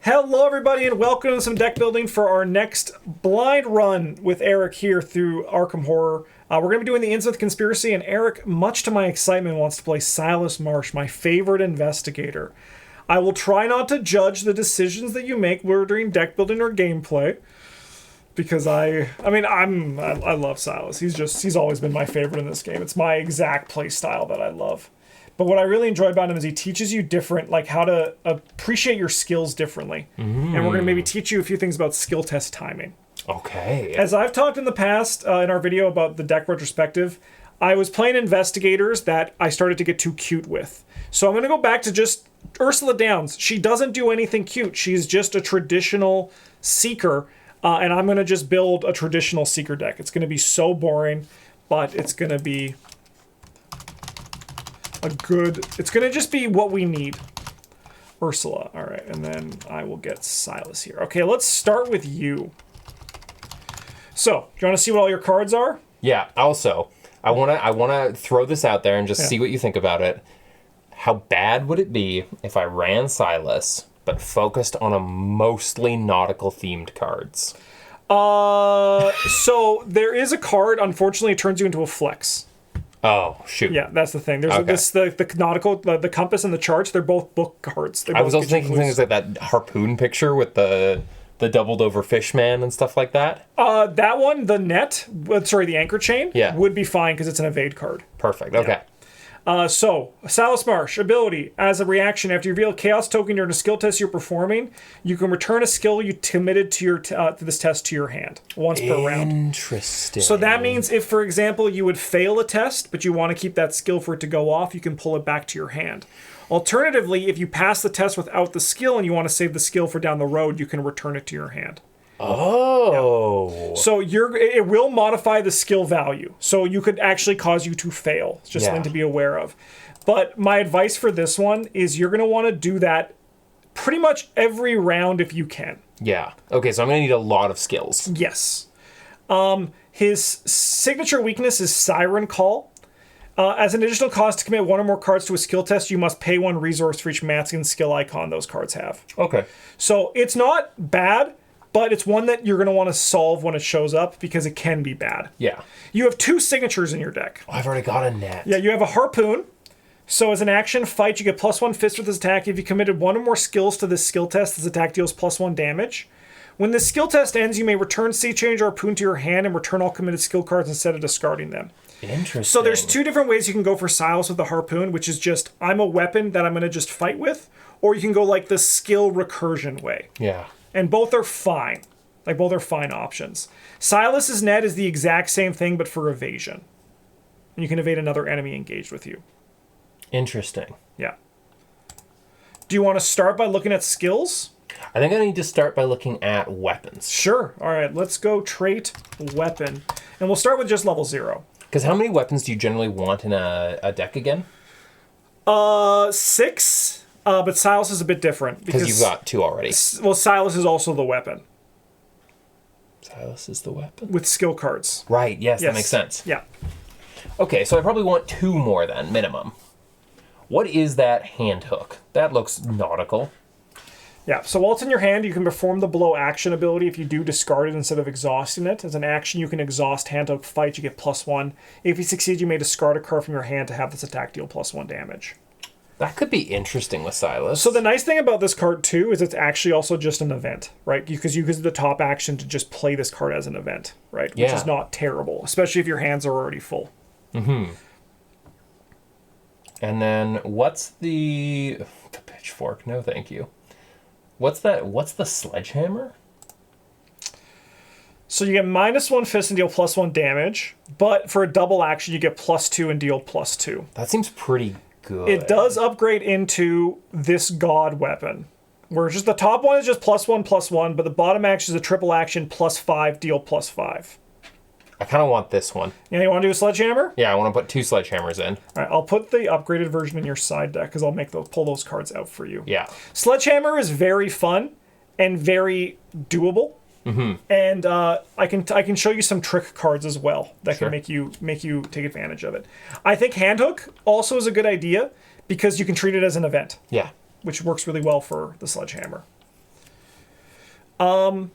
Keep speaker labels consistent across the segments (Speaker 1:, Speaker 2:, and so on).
Speaker 1: Hello everybody and welcome to some deck building for our next blind run with Eric here through Arkham Horror. We're going to be doing the Innsmouth Conspiracy, and Eric, much to my excitement, wants to play Silas Marsh, my favorite investigator. I will try not to judge the decisions that you make during deck building or gameplay, because I love Silas. He's always been my favorite in this game. It's my exact play style that I love. But what I really enjoy about him is he teaches you how to appreciate your skills differently. And we're going to maybe teach you a few things about skill test timing.
Speaker 2: Okay.
Speaker 1: As I've talked in the past, in our video about the deck retrospective, I was playing investigators that I started to get too cute with. So I'm going to go back to just Ursula Downs. She doesn't do anything cute. She's just a traditional seeker, and I'm going to just build a traditional seeker deck. It's going to be so boring, but it's going to be it's going to just be what we need. Ursula. All right, and then I will get Silas here. Okay, let's start with you. So, do you want to see what all your cards are?
Speaker 2: Yeah, also, I want to throw this out there and just see what you think about it. How bad would it be if I ran Silas, but focused on a mostly nautical-themed cards?
Speaker 1: So there is a card, unfortunately, it turns you into a flex.
Speaker 2: Oh, shoot.
Speaker 1: Yeah, that's the thing. There's the nautical, the compass and the charts, they're both book cards.
Speaker 2: I was also thinking things like that harpoon picture with the doubled over fish man and stuff like that.
Speaker 1: That one, the the anchor chain, would be fine because it's an evade card.
Speaker 2: Perfect, okay.
Speaker 1: So, Silas Marsh, ability. As a reaction, after you reveal a chaos token during a skill test you're performing, you can return a skill you committed to your to this test to your hand once per round.
Speaker 2: Interesting.
Speaker 1: So that means if, for example, you would fail a test, but you want to keep that skill for it to go off, you can pull it back to your hand. Alternatively, if you pass the test without the skill and you want to save the skill for down the road, you can return it to your hand.
Speaker 2: Oh.
Speaker 1: Yeah. So it will modify the skill value. So you could actually cause you to fail. It's just something to be aware of. But my advice for this one is you're going to want to do that pretty much every round if you can.
Speaker 2: Yeah. Okay, so I'm going to need a lot of skills.
Speaker 1: Yes. His signature weakness is Siren Call. As an additional cost to commit one or more cards to a skill test, you must pay one resource for each masking skill icon those cards have.
Speaker 2: Okay.
Speaker 1: So it's not bad, but it's one that you're going to want to solve when it shows up because it can be bad.
Speaker 2: Yeah.
Speaker 1: You have two signatures in your deck.
Speaker 2: Oh, I've already got a net.
Speaker 1: Yeah, you have a harpoon. So as an action fight, you get +1 fist with this attack. If you committed one or more skills to this skill test, this attack deals +1 damage. When the skill test ends, you may return Sea Change or Harpoon to your hand and return all committed skill cards instead of discarding them.
Speaker 2: Interesting.
Speaker 1: So there's two different ways you can go for Silas with the harpoon, which is just, I'm a weapon that I'm going to just fight with, or you can go like the skill recursion way.
Speaker 2: Yeah.
Speaker 1: And both are fine. Like, both are fine options. Silas's net is the exact same thing, but for evasion. And you can evade another enemy engaged with you.
Speaker 2: Interesting.
Speaker 1: Yeah. Do you want to start by looking at skills?
Speaker 2: I think I need to start by looking at weapons.
Speaker 1: Sure. All right, let's go trait weapon. And we'll start with just level 0.
Speaker 2: Because how many weapons do you generally want in a deck again?
Speaker 1: 6. But Silas is a bit different.
Speaker 2: Because you've got 2 already.
Speaker 1: Well, Silas is also the weapon.
Speaker 2: Silas is the weapon?
Speaker 1: With skill cards.
Speaker 2: Right, yes, that makes sense.
Speaker 1: Yeah.
Speaker 2: Okay, so I probably want 2 more then, minimum. What is that hand hook? That looks nautical.
Speaker 1: Yeah, so while it's in your hand, you can perform the below action ability if you do discard it instead of exhausting it. As an action, you can exhaust hand hook fight, you get +1. If you succeed, you may discard a card from your hand to have this attack deal +1 damage.
Speaker 2: That could be interesting with Silas.
Speaker 1: So the nice thing about this card, too, is it's actually also just an event, right? Because you use the top action to just play this card as an event, right? Which is not terrible, especially if your hands are already full.
Speaker 2: Mm-hmm. And then what's the pitchfork? No, thank you. What's that? What's the sledgehammer?
Speaker 1: So you get -1 fist and deal +1 damage, but for a double action, you get +2 and deal +2.
Speaker 2: That seems pretty good.
Speaker 1: It does upgrade into this god weapon, where just the top one is just +1/+1, but the bottom action is a triple action +5, deal +5.
Speaker 2: I kind of want this one.
Speaker 1: Yeah, you want to do a sledgehammer?
Speaker 2: Yeah, I want to put 2 sledgehammers in.
Speaker 1: All right, I'll put the upgraded version in your side deck because I'll pull those cards out for you.
Speaker 2: Yeah.
Speaker 1: Sledgehammer is very fun and very doable. Mm-hmm. And I can show you some trick cards as well that can make you take advantage of it. I think Handhook also is a good idea because you can treat it as an event.
Speaker 2: Yeah.
Speaker 1: Which works really well for the Sledgehammer. I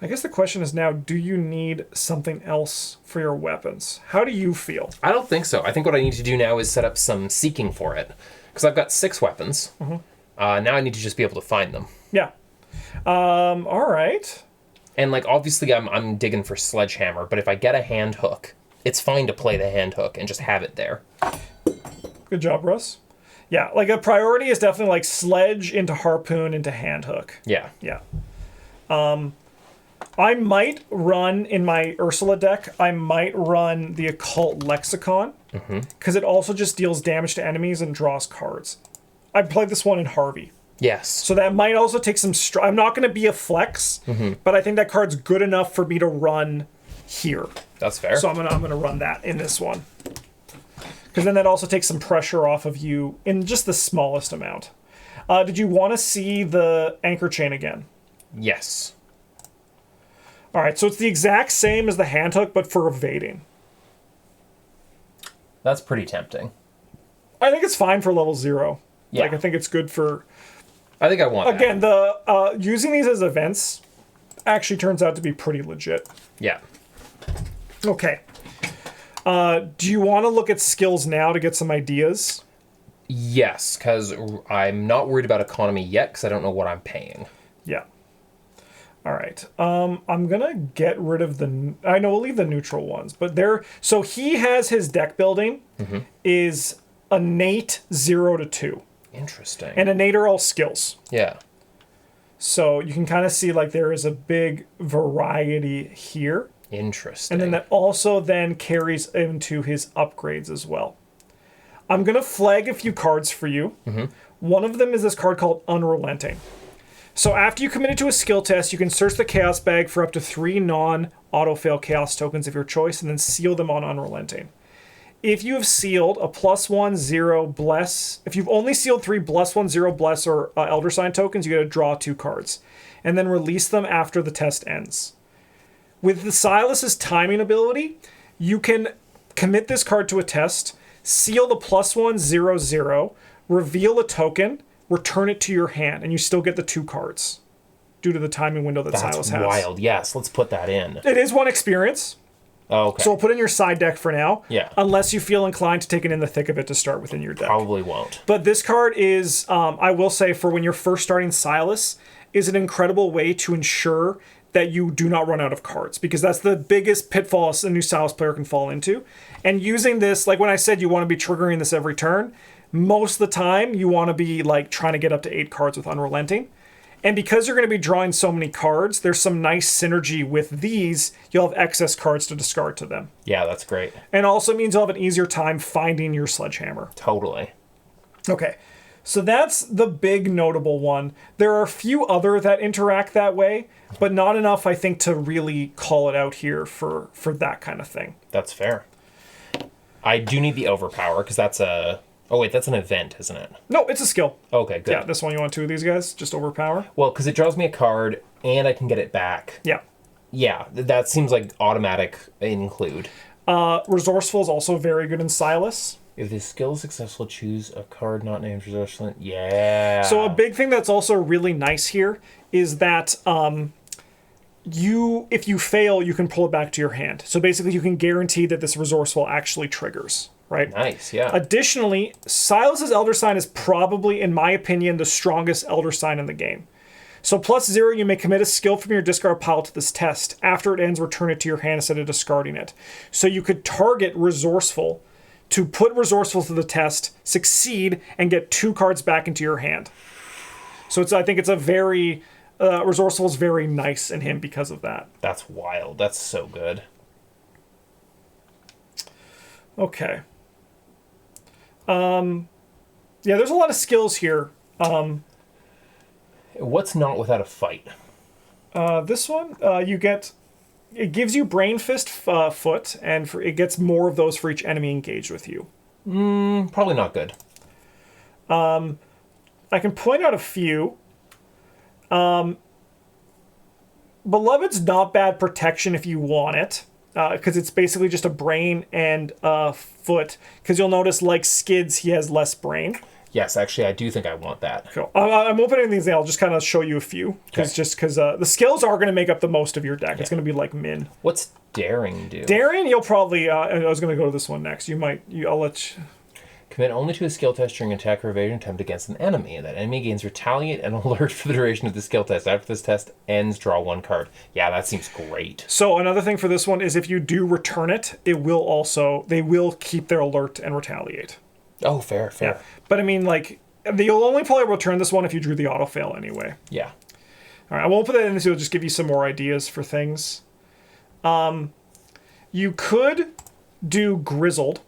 Speaker 1: guess the question is now, do you need something else for your weapons? How do you feel?
Speaker 2: I don't think so. I think what I need to do now is set up some seeking for it. Because I've got 6 weapons. Mm-hmm. Now I need to just be able to find them.
Speaker 1: Yeah. All right.
Speaker 2: And, like, obviously I'm digging for sledgehammer, but if I get a hand hook, it's fine to play the hand hook and just have it there.
Speaker 1: Good job, Russ. Yeah, like a priority is definitely like sledge into harpoon into hand hook.
Speaker 2: Yeah.
Speaker 1: Yeah. I might run in my Ursula deck, I might run the Occult Lexicon, because it also just deals damage to enemies and draws cards. I played this one in Harvey.
Speaker 2: Yes.
Speaker 1: So that might also take some... I'm not going to be a flex, but I think that card's good enough for me to run here.
Speaker 2: That's fair.
Speaker 1: So I'm gonna run that in this one. Because then that also takes some pressure off of you in just the smallest amount. Did you want to see the anchor chain again?
Speaker 2: Yes.
Speaker 1: All right, so it's the exact same as the hand hook, but for evading.
Speaker 2: That's pretty tempting.
Speaker 1: I think it's fine for level 0.
Speaker 2: Yeah.
Speaker 1: Like, I think it's good for...
Speaker 2: I think I want that.
Speaker 1: Again, the using these as events actually turns out to be pretty legit.
Speaker 2: Yeah.
Speaker 1: Okay. Do you want to look at skills now to get some ideas?
Speaker 2: Yes, because I'm not worried about economy yet, because I don't know what I'm paying.
Speaker 1: Yeah. All right. I'm going to get rid of the... I know we'll leave the neutral ones, but there... So he has his deck building is innate 0 to 2.
Speaker 2: Interesting.
Speaker 1: And innate are all skills.
Speaker 2: Yeah.
Speaker 1: So you can kind of see like there is a big variety here.
Speaker 2: Interesting.
Speaker 1: And then that also then carries into his upgrades as well. I'm going to flag a few cards for you. One of them is this card called Unrelenting. So after you commit it to a skill test, you can search the Chaos Bag for up to 3 non-auto-fail Chaos tokens of your choice and then seal them on Unrelenting. If you have sealed a +1/0 Bless, if you've only sealed 3 +1/0 Bless or Elder Sign tokens, you get to draw 2 cards. And then release them after the test ends. With the Silas's timing ability, you can commit this card to a test, seal the +1/0/0, reveal a token, return it to your hand, and you still get the 2 cards due to the timing window that Silas has.
Speaker 2: That's wild. Yes, let's put that in.
Speaker 1: It is 1 experience.
Speaker 2: Oh, okay.
Speaker 1: So we'll put it in your side deck for now.
Speaker 2: Yeah.
Speaker 1: Unless you feel inclined to take it in the thick of it to start within your deck.
Speaker 2: Probably won't.
Speaker 1: But this card is, I will say, for when you're first starting Silas, is an incredible way to ensure that you do not run out of cards, because that's the biggest pitfall a new Silas player can fall into. And using this, like when I said you want to be triggering this every turn, most of the time you want to be like trying to get up to 8 cards with Unrelenting. And because you're going to be drawing so many cards, there's some nice synergy with these. You'll have excess cards to discard to them.
Speaker 2: Yeah, that's great.
Speaker 1: And also means you'll have an easier time finding your sledgehammer.
Speaker 2: Totally.
Speaker 1: Okay. So that's the big notable one. There are a few other that interact that way, but not enough, I think, to really call it out here for that kind of thing.
Speaker 2: That's fair. I do need the overpower, because that's a... Oh, wait, that's an event, isn't it?
Speaker 1: No, it's a skill.
Speaker 2: Okay, good.
Speaker 1: Yeah, this one you want 2 of these guys? Just overpower?
Speaker 2: Well, because it draws me a card, and I can get it back.
Speaker 1: Yeah.
Speaker 2: Yeah, that seems like automatic include.
Speaker 1: Resourceful is also very good in Silas.
Speaker 2: If the skill is successful, choose a card not named resourceful. Yeah.
Speaker 1: So a big thing that's also really nice here is that if you fail, you can pull it back to your hand. So basically you can guarantee that this resourceful actually triggers. Right?
Speaker 2: Nice, yeah.
Speaker 1: Additionally, Silas's Elder Sign is probably, in my opinion, the strongest Elder Sign in the game. So +0, you may commit a skill from your discard pile to this test. After it ends, return it to your hand instead of discarding it. So you could target Resourceful to put Resourceful to the test, succeed, and get 2 cards back into your hand. So I think it's a very... Resourceful is very nice in him because of that.
Speaker 2: That's wild. That's so good.
Speaker 1: Okay. Yeah, there's a lot of skills here.
Speaker 2: What's not without a fight?
Speaker 1: This one, it gives you Brain Fist foot, and it gets more of those for each enemy engaged with you.
Speaker 2: Probably not good.
Speaker 1: I can point out a few. Beloved's not bad protection if you want it. Because it's basically just a brain and foot. Because you'll notice, like Skids, he has less brain.
Speaker 2: Yes, actually, I do think I want that.
Speaker 1: Cool. I'm opening these. I'll just kind of show you a few because the skills are going to make up the most of your deck. Yeah. It's going to be like min.
Speaker 2: What's daring do?
Speaker 1: Daring, you'll probably. I was going to go to this one next. You might. I'll let you.
Speaker 2: Commit only to a skill test during attack or evasion attempt against an enemy. That enemy gains retaliate and alert for the duration of the skill test. After this test ends, draw 1 card. Yeah, that seems great.
Speaker 1: So another thing for this one is if you do return it, they will keep their alert and retaliate.
Speaker 2: Oh, fair.
Speaker 1: Yeah. But I mean, like, you'll only probably return this one if you drew the auto fail anyway.
Speaker 2: Yeah.
Speaker 1: All right, I won't put that in this. It'll just give you some more ideas for things. You could do Grizzled.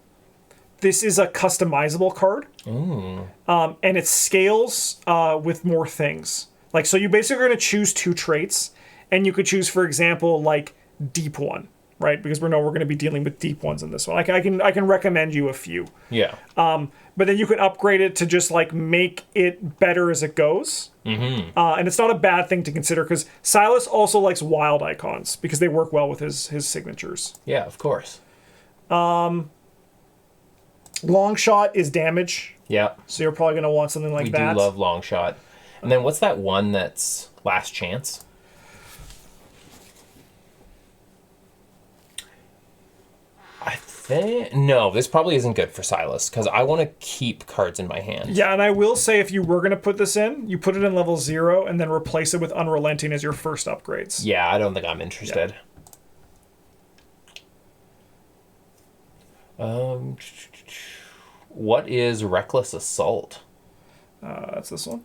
Speaker 1: This is a customizable card. And it scales with more things. Like, so you basically are going to choose 2 traits, and you could choose, for example, like Deep One, right? Because we're going to be dealing with deep ones in this one. I can recommend you a few.
Speaker 2: Yeah.
Speaker 1: But then you can upgrade it to just like make it better as it goes. And it's not a bad thing to consider because Silas also likes wild icons because they work well with his signatures.
Speaker 2: Yeah, of course.
Speaker 1: Long shot is damage.
Speaker 2: Yeah.
Speaker 1: So you're probably going to want something like that.
Speaker 2: We do love long shot. And then what's that one that's last chance? No, this probably isn't good for Silas because I want to keep cards in my hand.
Speaker 1: Yeah, and I will say if you were going to put this in, you put it in level 0 and then replace it with Unrelenting as your first upgrades.
Speaker 2: Yeah, I don't think I'm interested. Yeah. What is Reckless Assault?
Speaker 1: That's this one.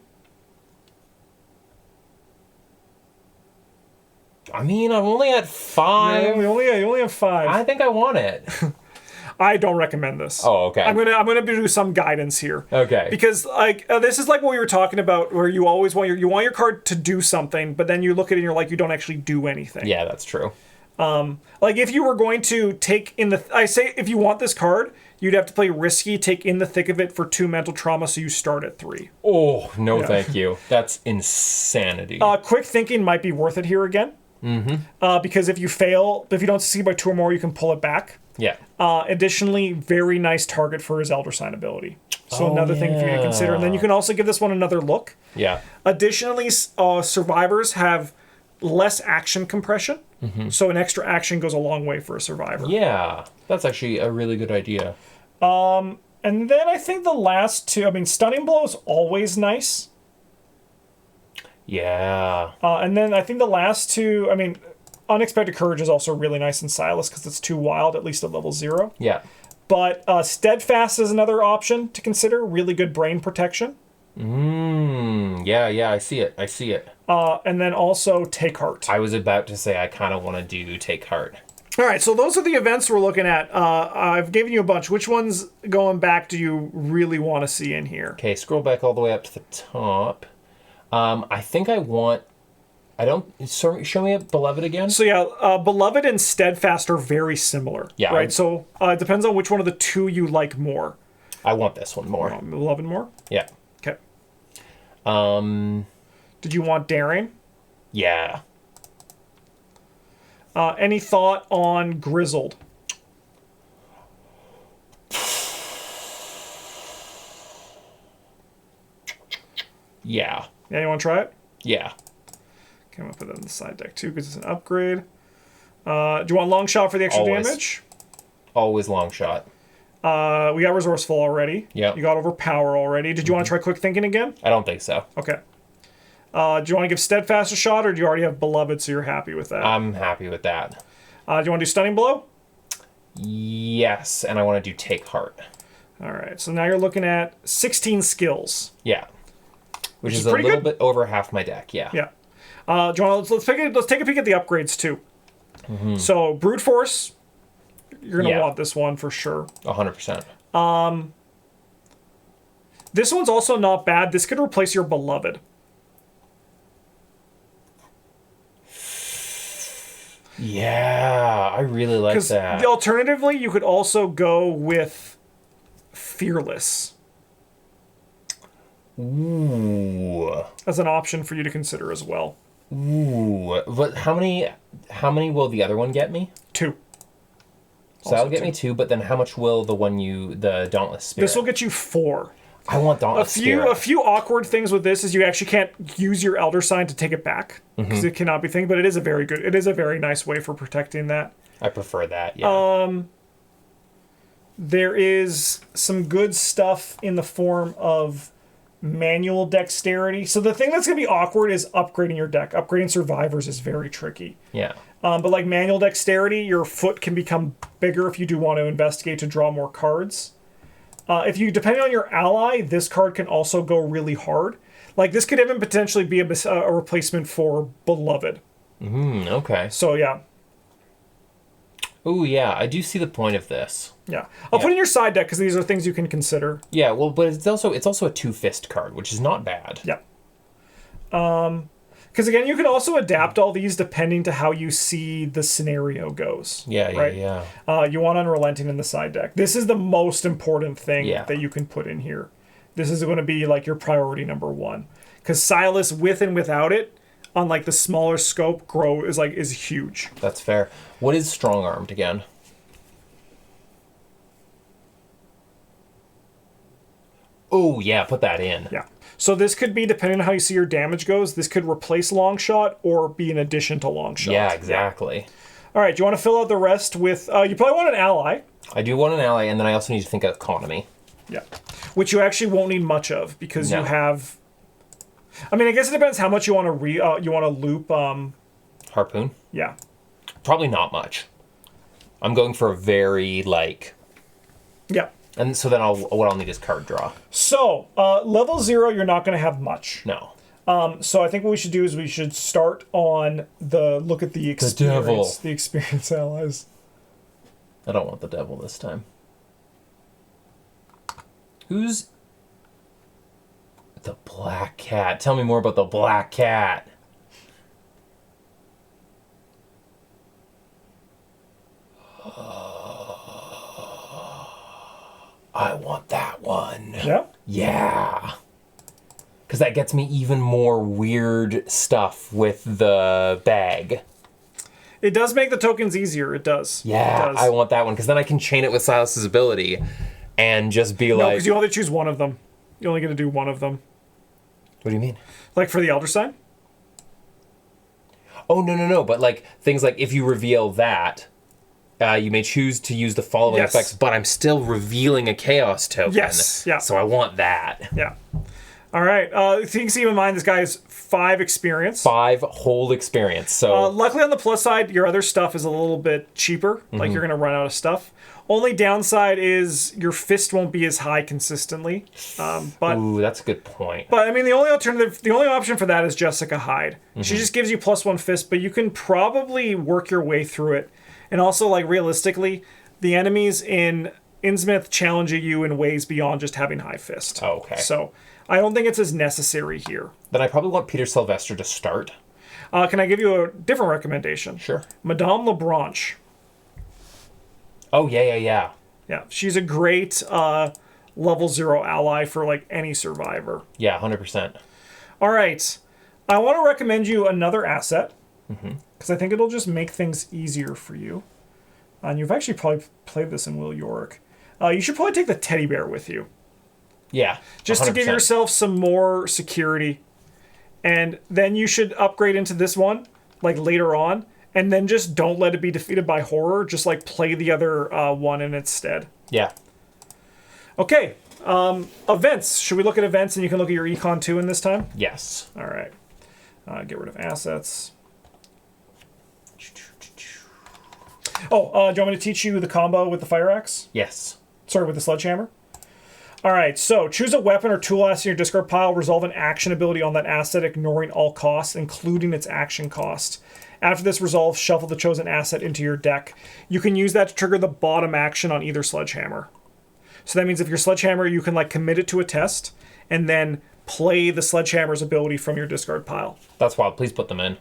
Speaker 2: I mean, I'm only at 5.
Speaker 1: Yeah, you only have 5.
Speaker 2: I think I want it.
Speaker 1: I don't recommend this.
Speaker 2: Oh, okay.
Speaker 1: I'm gonna do some guidance here.
Speaker 2: Okay.
Speaker 1: Because like this is like what we were talking about, where you always want your card to do something, but then you look at it and you're like, you don't actually do anything.
Speaker 2: Yeah, that's true.
Speaker 1: Like if you were going to take in the, I say if you want this card, you'd have to play risky, take in the thick of it for 2 mental trauma, so you start at 3.
Speaker 2: Oh no, thank you. That's insanity.
Speaker 1: Quick thinking might be worth it here again. Because if you don't succeed by 2 or more, you can pull it back.
Speaker 2: Yeah.
Speaker 1: Additionally, very nice target for his Elder Sign ability. So another thing for you to consider. And then you can also give this one another look.
Speaker 2: Yeah.
Speaker 1: Additionally, survivors have less action compression. So an extra action goes a long way for a survivor.
Speaker 2: Yeah. That's actually a really good idea.
Speaker 1: And then I think the last 2, I mean, Stunning Blow is always nice.
Speaker 2: Yeah.
Speaker 1: And then I think the last 2, I mean, Unexpected Courage is also really nice in Silas because it's too wild, at least at level 0.
Speaker 2: Yeah.
Speaker 1: But Steadfast is another option to consider. Really good brain protection.
Speaker 2: Yeah, I see it.
Speaker 1: And then also Take Heart.
Speaker 2: I was about to say I kind of want to do Take Heart.
Speaker 1: All right, so those are the events we're looking at. I've given you a bunch. Which ones going back do you really want to see in here?
Speaker 2: Okay, scroll back all the way up to the top. I think I want... show me a Beloved again.
Speaker 1: So yeah, Beloved and Steadfast are very similar.
Speaker 2: Yeah.
Speaker 1: Right, so it depends on which one of the 2 you like more.
Speaker 2: I want this one more.
Speaker 1: Beloved more?
Speaker 2: Yeah.
Speaker 1: Okay. Did you want Daring?
Speaker 2: Yeah.
Speaker 1: Any thought on Grizzled?
Speaker 2: Yeah.
Speaker 1: Yeah, you want to try it?
Speaker 2: Yeah.
Speaker 1: Okay, I'm going to put that in the side deck too because it's an upgrade. Do you want Long Shot for the extra damage?
Speaker 2: Always Long Shot.
Speaker 1: We got Resourceful already.
Speaker 2: Yeah.
Speaker 1: You got Overpower already. Did you want to try Quick Thinking again?
Speaker 2: I don't think so.
Speaker 1: Okay. Do you want to give Steadfast a shot, or do you already have Beloved, so you're happy with that?
Speaker 2: I'm happy with that.
Speaker 1: Do you want to do Stunning Blow?
Speaker 2: Yes, and I want to do Take Heart.
Speaker 1: All right, so now you're looking at 16 skills.
Speaker 2: Yeah. Which is a little bit over half my deck, yeah.
Speaker 1: Yeah. Do you want to, let's take a peek at the upgrades, too. So, Brute Force, you're going to want this one for sure.
Speaker 2: 100%.
Speaker 1: This one's also not bad. This could replace your Beloved.
Speaker 2: Yeah, I really like that.
Speaker 1: Alternatively, you could also go with Fearless.
Speaker 2: Ooh.
Speaker 1: As an option for you to consider as well.
Speaker 2: Ooh. But how many will the other one get me?
Speaker 1: 2.
Speaker 2: So that'll get me 2, but then how much will the Dauntless Spirit?
Speaker 1: This will get you 4.
Speaker 2: I want Dauntless Spirit.
Speaker 1: A few awkward things with this is you actually can't use your Elder Sign to take it back because it cannot be thing. But it is a very nice way for protecting that.
Speaker 2: I prefer that. Yeah.
Speaker 1: There is some good stuff in the form of manual dexterity. So the thing that's going to be awkward is upgrading your deck. Upgrading survivors is very tricky.
Speaker 2: Yeah.
Speaker 1: But like manual dexterity, your foot can become bigger if you do want to investigate to draw more cards. If you, depending on your ally, this card can also go really hard. Like this could even potentially be a replacement for Beloved.
Speaker 2: Okay.
Speaker 1: So yeah.
Speaker 2: Oh yeah, I do see the point of this.
Speaker 1: Yeah. I'll put in your side deck because these are things you can consider.
Speaker 2: Yeah, well, but it's also a 2-fist card, which is not bad.
Speaker 1: Yeah. Because again, you can also adapt all these depending to how you see the scenario goes.
Speaker 2: Yeah.
Speaker 1: You want Unrelenting in the side deck. This is the most important thing
Speaker 2: Yeah.
Speaker 1: that you can put in here. This is going to be like your priority number one. Because Silas, with and without it, on like the smaller scope, is huge.
Speaker 2: That's fair. What is Strong Armed again? Oh yeah, put that in.
Speaker 1: Yeah. So this could be, depending on how you see your damage goes, this could replace long shot or be an addition to long shot.
Speaker 2: Yeah, exactly.
Speaker 1: All right, do you want to fill out the rest with, you probably want an ally.
Speaker 2: I do want an ally, and then I also need to think of economy.
Speaker 1: Yeah. Which you actually won't need much of because
Speaker 2: No.
Speaker 1: you have, I mean, I guess it depends how much you want to loop.
Speaker 2: Harpoon?
Speaker 1: Yeah.
Speaker 2: Probably not much. I'm going for a very,
Speaker 1: Yeah.
Speaker 2: and so then what I'll need is card draw.
Speaker 1: So, level 0, you're not going to have much.
Speaker 2: No.
Speaker 1: So I think what we should do is we should start on look at the experience.
Speaker 2: devil.
Speaker 1: The experience allies.
Speaker 2: I don't want the devil this time. Who's the Black Cat? Tell me more about the Black Cat. I want that one.
Speaker 1: Yeah.
Speaker 2: Yeah. Because that gets me even more weird stuff with the bag.
Speaker 1: It does make the tokens easier. It does.
Speaker 2: Yeah,
Speaker 1: It does.
Speaker 2: I want that one. Because then I can chain it with Silas's ability and just be
Speaker 1: No,
Speaker 2: like...
Speaker 1: because you only choose one of them. You only get to do one of them.
Speaker 2: What do you mean?
Speaker 1: Like for the Elder Sign?
Speaker 2: Oh, no. But like things like if you reveal that, you may choose to use the following
Speaker 1: Yes.
Speaker 2: effects, but I'm still revealing a chaos token.
Speaker 1: Yes, yeah.
Speaker 2: So I want that.
Speaker 1: Yeah. All right. Things to keep in mind, this guy has 5 experience.
Speaker 2: 5 whole experience. So
Speaker 1: Luckily, on the plus side, your other stuff is a little bit cheaper. Like, you're going to run out of stuff. Only downside is your fist won't be as high consistently. But
Speaker 2: ooh, that's a good point.
Speaker 1: I mean, the only option for that is Jessica Hyde. She just gives you +1 fist, but you can probably work your way through it. And also, like, realistically, the enemies in Innsmouth challenge you in ways beyond just having high fist.
Speaker 2: Oh, okay.
Speaker 1: So I don't think it's as necessary here.
Speaker 2: Then I probably want Peter Sylvester to start.
Speaker 1: Can I give you a different recommendation?
Speaker 2: Sure.
Speaker 1: Madame Lebranche.
Speaker 2: Oh, yeah.
Speaker 1: Yeah, she's a great level 0 ally for like any survivor.
Speaker 2: Yeah, 100%.
Speaker 1: All right, I want to recommend you another asset because I think it'll just make things easier for you. And you've actually probably played this in Will Yorick. You should probably take the teddy bear with you.
Speaker 2: Yeah.
Speaker 1: Just to give
Speaker 2: 100%.
Speaker 1: yourself some more security. And then you should upgrade into this one, like later on. And then just don't let it be defeated by horror. Just like play the other one in its stead.
Speaker 2: Yeah.
Speaker 1: Okay. Events. Should we look at events and you can look at your econ too in this time?
Speaker 2: Yes.
Speaker 1: All right. Get rid of assets. Oh, do you want me to teach you the combo with the fire axe?
Speaker 2: Yes.
Speaker 1: Sorry, with the sledgehammer? All right, so choose a weapon or tool asset in your discard pile. Resolve an action ability on that asset, ignoring all costs, including its action cost. After this resolve, shuffle the chosen asset into your deck. You can use that to trigger the bottom action on either sledgehammer. So that means if your sledgehammer, you can like commit it to a test and then play the sledgehammer's ability from your discard pile.
Speaker 2: That's wild. Please put them in.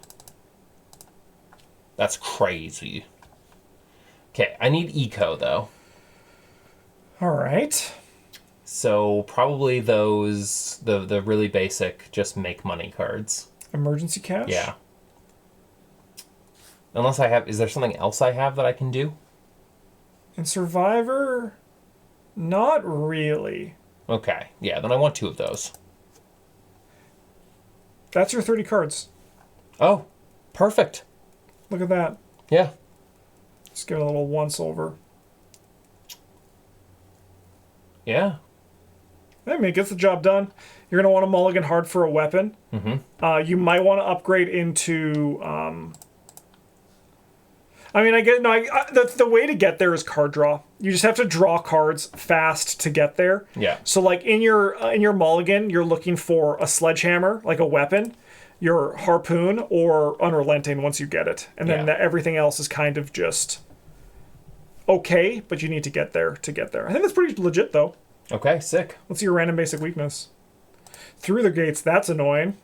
Speaker 2: That's crazy. Okay, I need eco, though.
Speaker 1: All right.
Speaker 2: So probably those, the really basic, just make money cards.
Speaker 1: Emergency cash?
Speaker 2: Yeah. Unless I have, is there something else I have that I can do?
Speaker 1: In Survivor, not really.
Speaker 2: Okay. Yeah, then I want 2 of those.
Speaker 1: That's your 30 cards.
Speaker 2: Oh, perfect.
Speaker 1: Look at that.
Speaker 2: Yeah.
Speaker 1: Just give it a little once over.
Speaker 2: Yeah.
Speaker 1: I mean, it gets the job done. You're going to want to mulligan hard for a weapon.
Speaker 2: Mm-hmm.
Speaker 1: You might want to upgrade into... I mean, the way to get there is card draw. You just have to draw cards fast to get there.
Speaker 2: Yeah.
Speaker 1: So, like, in your mulligan, you're looking for a sledgehammer, like a weapon, your harpoon, or unrelenting once you get it. And then everything else is kind of just okay, but you need to get there to get there. I think that's pretty legit, though.
Speaker 2: Okay, sick.
Speaker 1: Let's see your random basic weakness. Through the gates, that's annoying.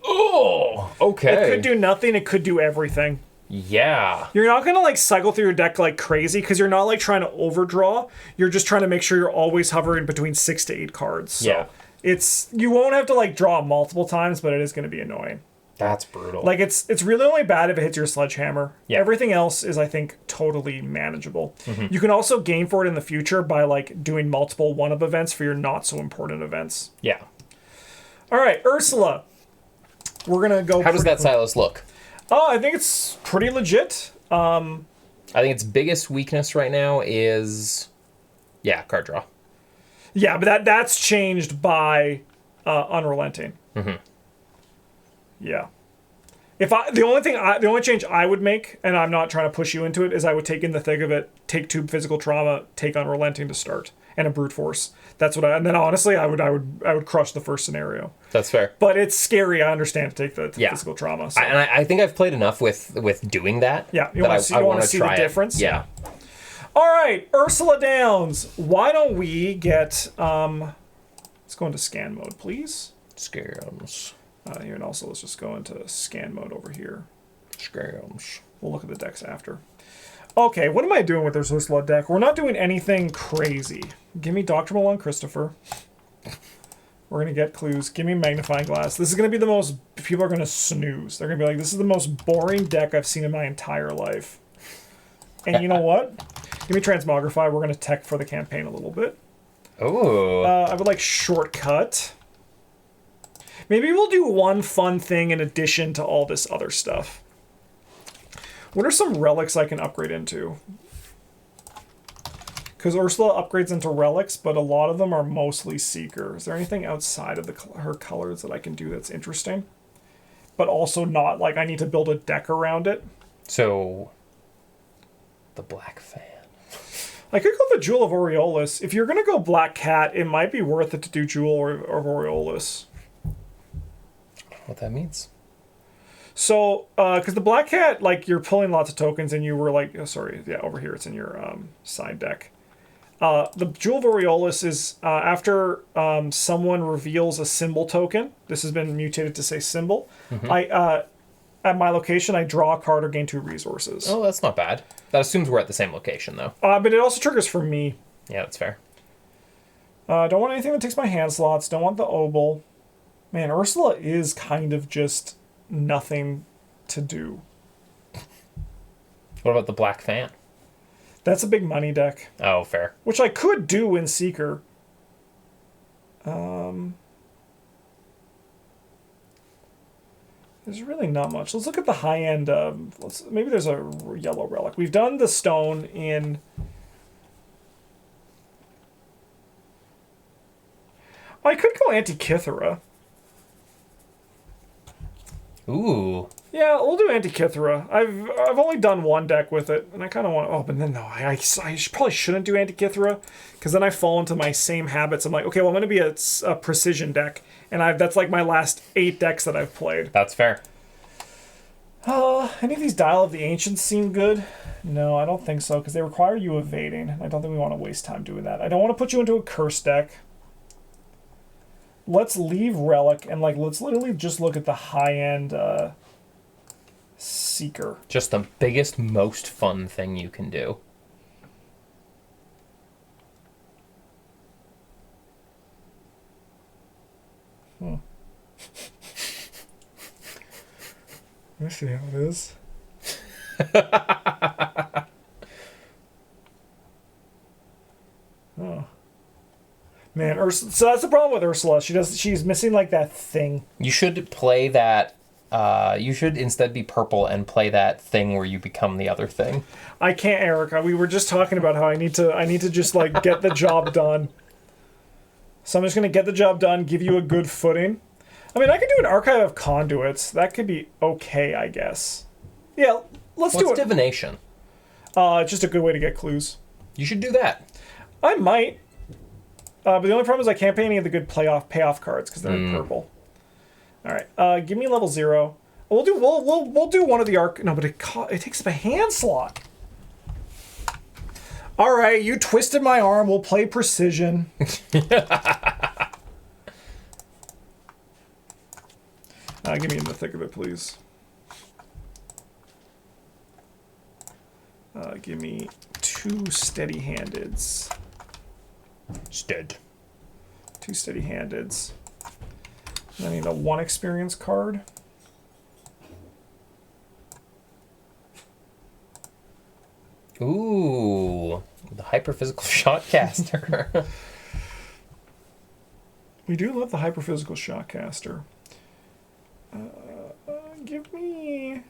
Speaker 2: Oh, okay.
Speaker 1: It could do nothing, it could do everything.
Speaker 2: Yeah.
Speaker 1: You're not going to like cycle through your deck like crazy because you're not like trying to overdraw. You're just trying to make sure you're always hovering between 6 to 8 cards. So you won't have to like draw multiple times, but it is going to be annoying.
Speaker 2: That's brutal.
Speaker 1: Like it's really only bad if it hits your sledgehammer.
Speaker 2: Yeah.
Speaker 1: Everything else is, I think, totally manageable.
Speaker 2: Mm-hmm.
Speaker 1: You can also gain for it in the future by like doing multiple one-up events for your not so important events.
Speaker 2: Yeah.
Speaker 1: All right, Ursula. We're gonna go.
Speaker 2: How does that Silas look?
Speaker 1: Oh, I think it's pretty legit.
Speaker 2: I think its biggest weakness right now is, card draw.
Speaker 1: Yeah, but that's changed by unrelenting.
Speaker 2: Mm-hmm.
Speaker 1: Yeah. The only change I would make, and I'm not trying to push you into it, is I would take in the thick of it, take 2 physical trauma, take unrelenting to start, and a brute force. That's what and then honestly I would crush the first scenario.
Speaker 2: That's fair.
Speaker 1: But it's scary. I understand to take the physical trauma. So.
Speaker 2: I think I've played enough with doing that.
Speaker 1: Yeah, you want to see the difference.
Speaker 2: Yeah.
Speaker 1: All right, Ursula Downs. Why don't we get? Let's go into scan mode, please.
Speaker 2: Scams.
Speaker 1: Here, and also let's just go into scan mode over here.
Speaker 2: Scams.
Speaker 1: We'll look at the decks after. Okay, what am I doing with this Ursula deck? We're not doing anything crazy. Give me Dr. Malone Christopher. We're going to get clues. Give me magnifying glass. This is going to be the most... People are going to snooze. They're going to be like, this is the most boring deck I've seen in my entire life. And you know what? Give me transmogrify. We're going to tech for the campaign a little bit.
Speaker 2: Oh.
Speaker 1: I would like shortcut. Maybe we'll do one fun thing in addition to all this other stuff. What are some relics I can upgrade into? Because Ursula upgrades into relics, but a lot of them are mostly Seeker. Is there anything outside of her colors that I can do that's interesting? But also not like I need to build a deck around it.
Speaker 2: So, the Black Fan.
Speaker 1: I could go the Jewel of Aureolus. If you're going to go Black Cat, it might be worth it to do Jewel of Aureolus.
Speaker 2: What that means?
Speaker 1: So, because the Black Cat, like, you're pulling lots of tokens, and you were like, over here, it's in your side deck. The Jewel of Aureolus is after someone reveals a symbol token. This has been mutated to say symbol. Mm-hmm. At my location, I draw a card or gain 2 resources.
Speaker 2: Oh, that's not bad. That assumes we're at the same location, though.
Speaker 1: But it also triggers for me.
Speaker 2: Yeah, that's fair.
Speaker 1: Don't want anything that takes my hand slots. Don't want the obol. Man, Ursula is kind of just nothing to do.
Speaker 2: What about the Black Fan?
Speaker 1: That's a big money deck.
Speaker 2: Oh, fair.
Speaker 1: Which I could do in Seeker. There's really not much. Let's look at the high end. Maybe there's a yellow relic. We've done the stone in... I could go Antikythera.
Speaker 2: Ooh.
Speaker 1: Yeah, we'll do Antikythera. I've only done one deck with it, and I kind of want to... Oh, but then no, I probably shouldn't do Antikythera, because then I fall into my same habits. I'm like, okay, well, I'm going to be a precision deck, and that's like my last 8 decks that I've played.
Speaker 2: That's fair.
Speaker 1: Any of these Dial of the Ancients seem good? No, I don't think so, because they require you evading. I don't think we want to waste time doing that. I don't want to put you into a curse deck. Let's leave Relic, and let's literally just look at the high-end Seeker.
Speaker 2: Just the biggest, most fun thing you can do.
Speaker 1: Let me see how it is. Man, Ursula. So that's the problem with Ursula. She's missing like that thing.
Speaker 2: You should play that. You should instead be purple and play that thing where you become the other thing.
Speaker 1: I can't, Erica. We were just talking about how I need to just like get the job done. So I'm just gonna get the job done, give you a good footing. I mean, I could do an archive of conduits. That could be okay, I guess. Yeah, let's do it.
Speaker 2: What's divination?
Speaker 1: It's just a good way to get clues.
Speaker 2: You should do that.
Speaker 1: I might. But the only problem is I can't pay any of the good payoff cards because they're in purple. All right, give me level 0. We'll do one of the arc. No, but it takes up a hand slot. All right, you twisted my arm. We'll play precision. Give me in the thick of it, please. Give me 2 steady-handeds.
Speaker 2: Stead.
Speaker 1: 2 steady-handeds. I need a 1 experience card.
Speaker 2: Ooh, the hyperphysical shotcaster.
Speaker 1: We do love the hyperphysical shotcaster. Give me...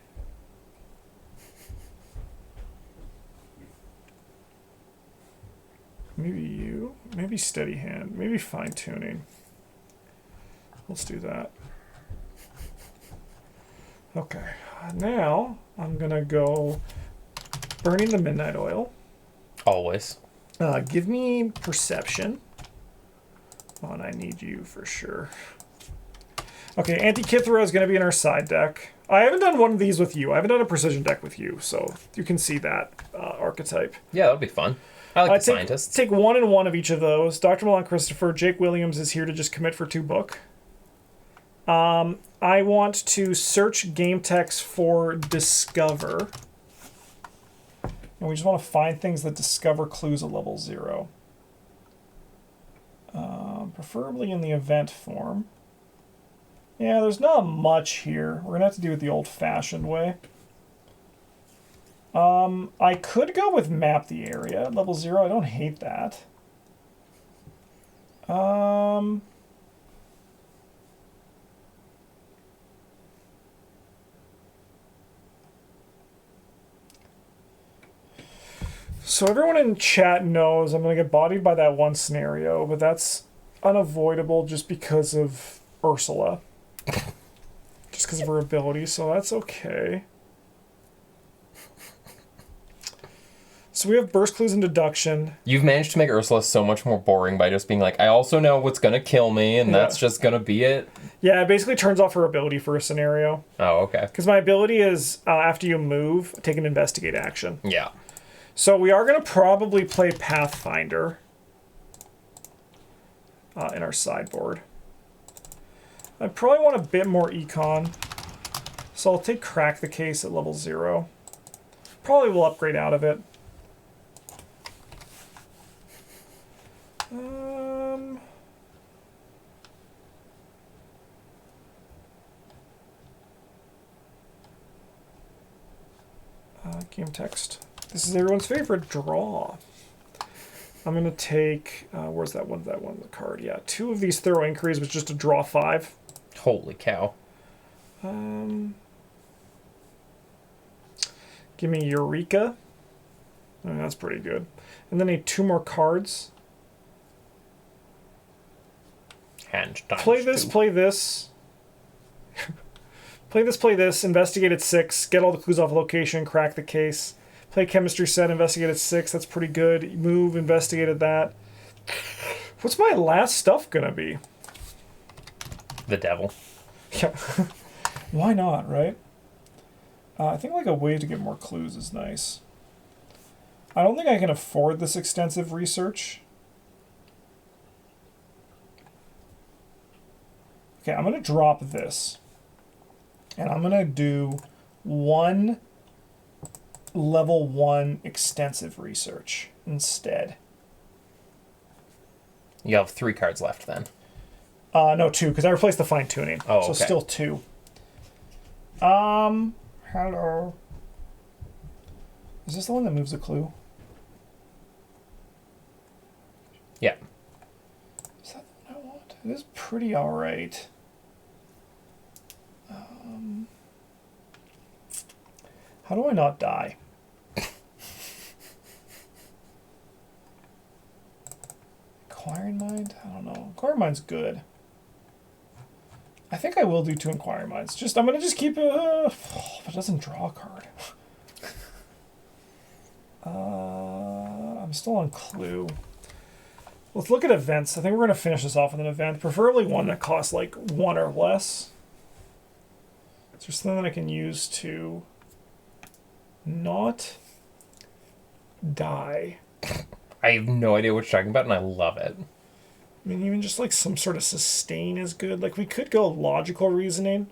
Speaker 1: Maybe you. Maybe steady hand. Maybe fine tuning. Let's do that. Okay. Now I'm gonna go burning the midnight oil.
Speaker 2: Always.
Speaker 1: Give me perception. Oh, and I need you for sure. Okay, Anti-Kithra is going to be in our side deck. I haven't done one of these with you. I haven't done a precision deck with you, so you can see that archetype.
Speaker 2: Yeah, that'll be fun. I like the scientists.
Speaker 1: Take 1 and 1 of each of those. Dr. Milan Christopher, Jake Williams is here to just commit for 2 book. I want to search game text for discover. And we just want to find things that discover clues at level 0. Preferably in the event form. Yeah, there's not much here. We're going to have to do it the old-fashioned way. I could go with map the area at level 0. I don't hate that. So everyone in chat knows I'm going to get bodied by that one scenario, but that's unavoidable just because of Ursula. Just because of her ability, so that's okay. So we have burst clues and deduction.
Speaker 2: You've managed to make Ursula so much more boring by just being like, I also know what's going to kill me, and that's just going to be it.
Speaker 1: Yeah, it basically turns off her ability for a scenario.
Speaker 2: Oh, okay.
Speaker 1: Because my ability is, after you move, take an investigate action.
Speaker 2: Yeah.
Speaker 1: So we are going to probably play Pathfinder in our sideboard. I probably want a bit more econ. So I'll take Crack the Case at level 0. Probably will upgrade out of it. Game text. This is everyone's favorite draw. I'm going to take... where's that one? That one, the card. Yeah, 2 of these thorough inquiries was just a draw 5.
Speaker 2: Holy cow.
Speaker 1: Give me Eureka. Oh, that's pretty good. And then need 2 more cards.
Speaker 2: Hand times
Speaker 1: Play this,
Speaker 2: 2.
Speaker 1: play this. Play this, investigate at 6, get all the clues off location, crack the case. Play chemistry set, investigate at 6, that's pretty good. Move, investigate at that. What's my last stuff gonna be?
Speaker 2: The devil.
Speaker 1: Yeah. Why not, right? I think like a way to get more clues is nice. I don't think I can afford this extensive research. Okay, I'm gonna drop this. And I'm going to do 1 level 1 extensive research instead.
Speaker 2: You have 3 cards left then.
Speaker 1: No, 2, because I replaced the fine tuning.
Speaker 2: Oh,
Speaker 1: so
Speaker 2: okay.
Speaker 1: still 2. Hello. Is this the one that moves a clue?
Speaker 2: Yeah.
Speaker 1: It is pretty alright. How do I not die? Inquiring Mind? I don't know. Inquiring Mind's good. I think I will do 2 Inquiring Minds. I'm going to just keep if it doesn't draw a card. I'm still on Clue. Let's look at events. I think we're going to finish this off with an event. Preferably one that costs like 1 or less. Is there something that I can use to not die?
Speaker 2: I have no idea what you're talking about, and I love it.
Speaker 1: I mean, even just like some sort of sustain is good. Like, we could go logical reasoning.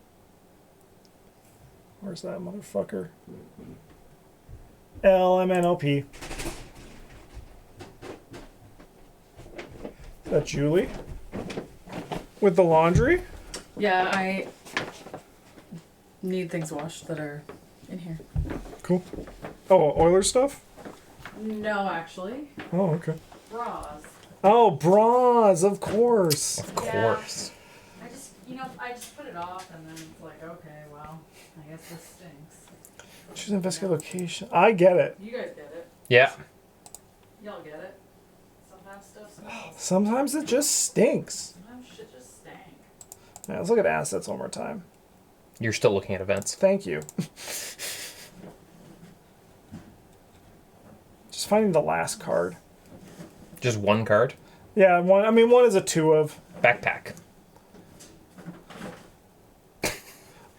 Speaker 1: Where's that motherfucker? LMNOP. Is that Julie? With the laundry?
Speaker 3: Yeah, I need things washed that are in here.
Speaker 1: Cool. Oh, Oilers stuff?
Speaker 3: No, actually.
Speaker 1: Oh, okay.
Speaker 3: Bras.
Speaker 1: Oh, bras, of course.
Speaker 2: Of course.
Speaker 3: Yeah. I just put it off and then it's like, okay, well, I guess this stinks.
Speaker 1: Choose investigate location. I get it.
Speaker 3: You guys get it.
Speaker 2: Yeah.
Speaker 3: Y'all get it. Sometimes stuff smells.
Speaker 1: Sometimes it just stinks.
Speaker 3: Sometimes shit just stank.
Speaker 1: Yeah, let's look at assets one more time.
Speaker 2: You're still looking at events.
Speaker 1: Thank you. Just finding the last card.
Speaker 2: Just 1 card.
Speaker 1: Yeah, one. I mean, one is a 2 of.
Speaker 2: Backpack.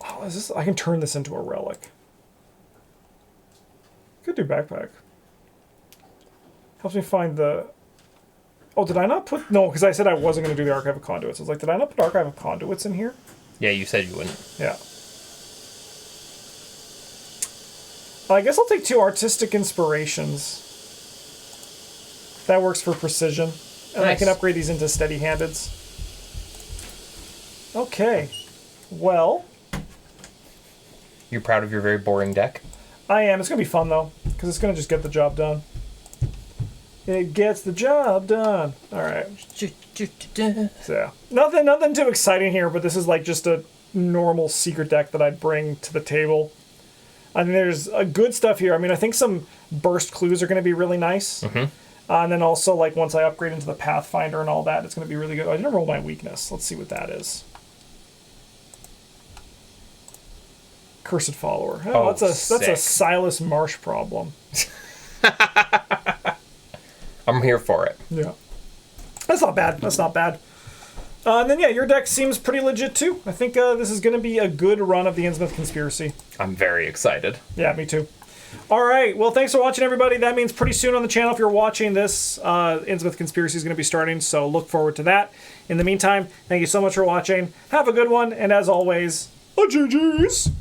Speaker 1: Oh, is this? I can turn this into a relic. Could do backpack. Helps me find the. Oh, did I not put? No, because I said I wasn't going to do the Archive of Conduits. I was like, did I not put Archive of Conduits in here?
Speaker 2: Yeah, you said you wouldn't.
Speaker 1: Yeah. I guess I'll take 2 artistic inspirations. That works for precision. And I
Speaker 2: Nice.
Speaker 1: can upgrade these into steady-handeds. Okay. Well,
Speaker 2: You're proud of your very boring deck?
Speaker 1: I am. It's going to be fun, though, because it's going to just get the job done. It gets the job done. All right. So, yeah. Nothing too exciting here, but this is like just a normal secret deck that I'd bring to the table. I mean, there's good stuff here. I mean, I think some burst clues are going to be really nice.
Speaker 2: Mm-hmm.
Speaker 1: And then also, like, once I upgrade into the Pathfinder and all that, it's going to be really good. I didn't roll my weakness. Let's see what that is. Cursed Follower. Oh, that's a
Speaker 2: sick.
Speaker 1: Silas Marsh problem.
Speaker 2: I'm here for it.
Speaker 1: Yeah. That's not bad. That's not bad. And then, yeah, your deck seems pretty legit, too. I think this is going to be a good run of the Innsmouth Conspiracy.
Speaker 2: I'm very excited.
Speaker 1: Yeah, me too. All right. Well, thanks for watching, everybody. That means pretty soon on the channel, if you're watching this, Innsmouth Conspiracy is going to be starting, so look forward to that. In the meantime, thank you so much for watching. Have a good one, and as always, a GG's!